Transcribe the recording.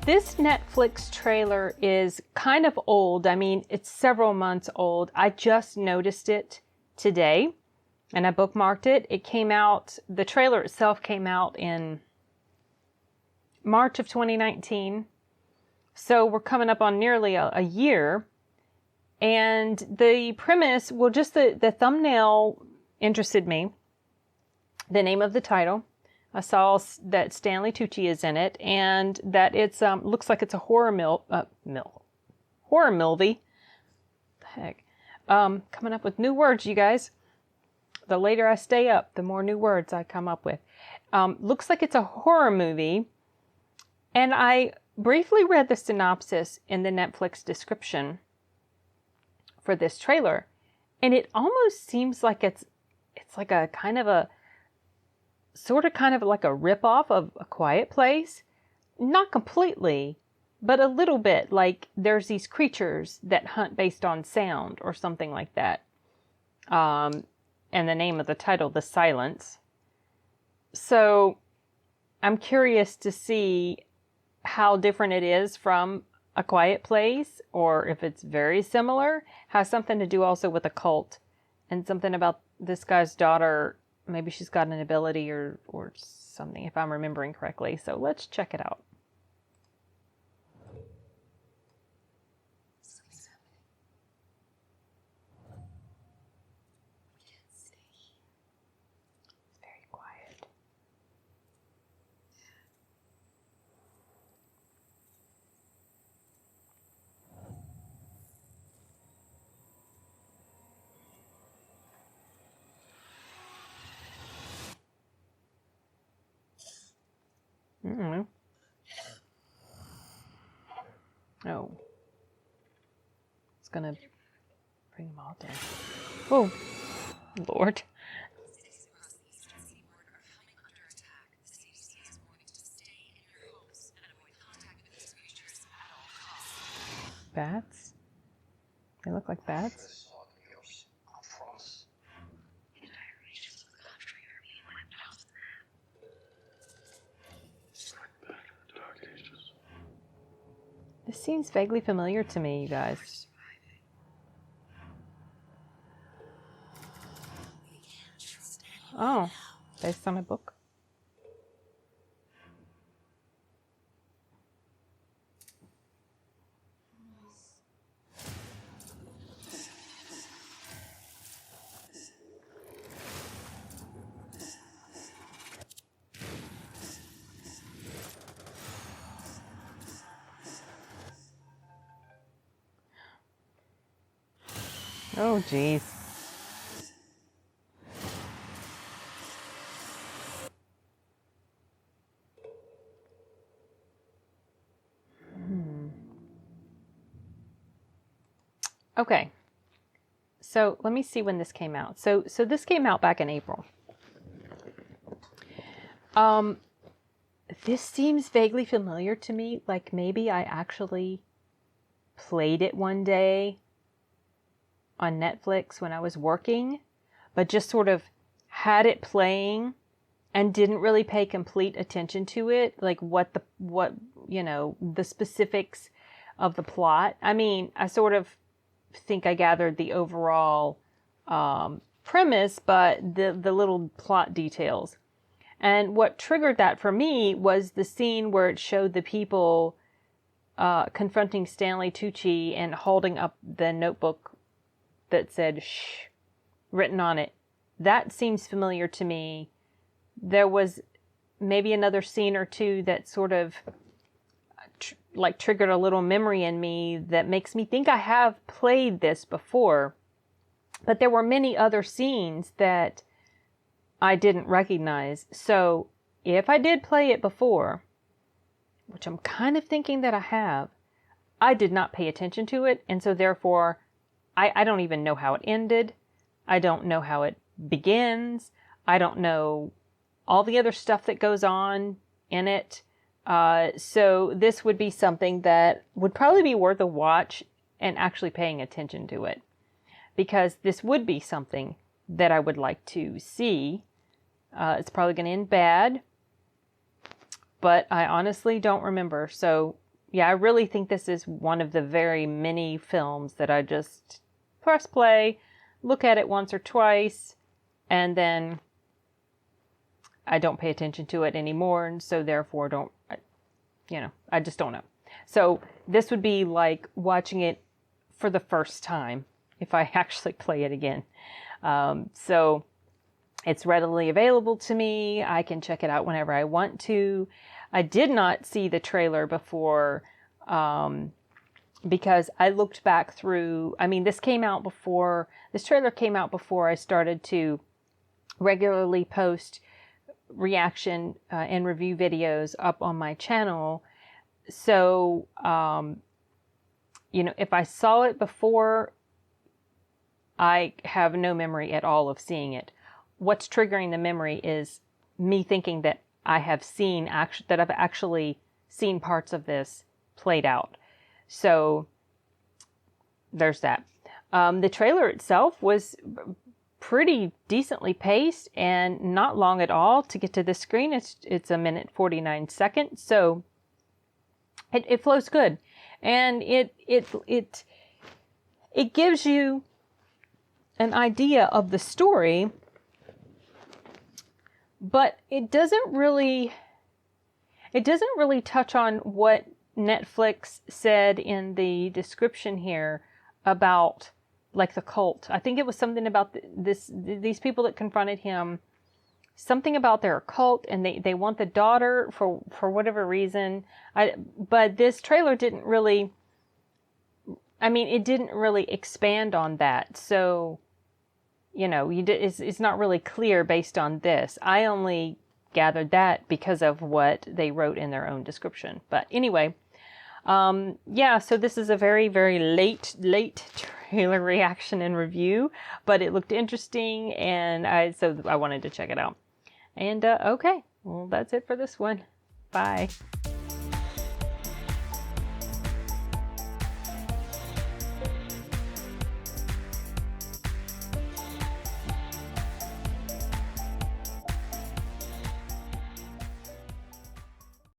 This Netflix trailer is kind of old. I mean, it's several months old. I just noticed it today and I bookmarked it. It came out, the trailer itself came out in March of 2019. So we're coming up on nearly a year. And the premise, well, just the thumbnail interested me. The name of the title. I saw that Stanley Tucci is in it, and that it's looks like it's a horror movie. The heck, coming up with new words, you guys. The later I stay up, the more new words I come up with. Looks like it's a horror movie, and I briefly read the synopsis in the Netflix description for this trailer, and it almost seems like it's like a kind of like a ripoff of A Quiet Place. Not completely, but a little bit. Like there's these creatures that hunt based on sound or something like that. And the name of the title, The Silence. So I'm curious to see how different it is from A Quiet Place, or if it's very similar. Has something to do also with a cult, and something about this guy's daughter. Maybe she's got an ability or something, if I'm remembering correctly. So let's check it out. Something's happening. We can't stay here. It's very quiet. Mm-hmm. Oh. It's gonna bring them all down. Oh, Lord. Bats? They look like bats. This seems vaguely familiar to me, you guys. Oh, based on a book. Oh, geez. Okay. So let me see when this came out. So this came out back in April. This seems vaguely familiar to me. Like maybe I actually played it one day on Netflix when I was working, but just sort of had it playing and didn't really pay complete attention to it, like what the specifics of the plot. I mean, I sort of think I gathered the overall premise, but the little plot details. And what triggered that for me was the scene where it showed the people confronting Stanley Tucci and holding up the notebook that said "shh" written on it. That seems familiar to me. There was maybe another scene or two that sort of triggered a little memory in me that makes me think I have played this before. But there were many other scenes that I didn't recognize. So if I did play it before, which I'm kind of thinking that I have, I did not pay attention to it. And so therefore, I don't even know how it ended. I don't know how it begins. I don't know all the other stuff that goes on in it. So this would be something that would probably be worth a watch and actually paying attention to it. Because this would be something that I would like to see. It's probably going to end bad. But I honestly don't remember. So yeah, I really think this is one of the very many films that I just press play, look at it once or twice, and then I don't pay attention to it anymore, and so therefore I just don't know. So this would be like watching it for the first time if I actually play it again. So it's readily available to me. I can check it out whenever I want to. I did not see the trailer before because I looked back through. I mean, this trailer came out before I started to regularly post reaction and review videos up on my channel. So, if I saw it before, I have no memory at all of seeing it. What's triggering the memory is me thinking that I've actually seen parts of this played out. So there's that. The trailer itself was pretty decently paced and not long at all to get to the screen. It's a minute 49 seconds, so it flows good, and it gives you an idea of the story, but it doesn't really touch on what Netflix said in the description here about like the cult. I think it was something about these people that confronted him, something about their cult, and they want the daughter for whatever reason. But this trailer didn't really, it didn't really expand on that. So, it's not really clear based on this. I only gathered that because of what they wrote in their own description. But anyway, so this is a very, very late trailer reaction and review, but it looked interesting, and I wanted to check it out. And okay, well, that's it for this one. Bye.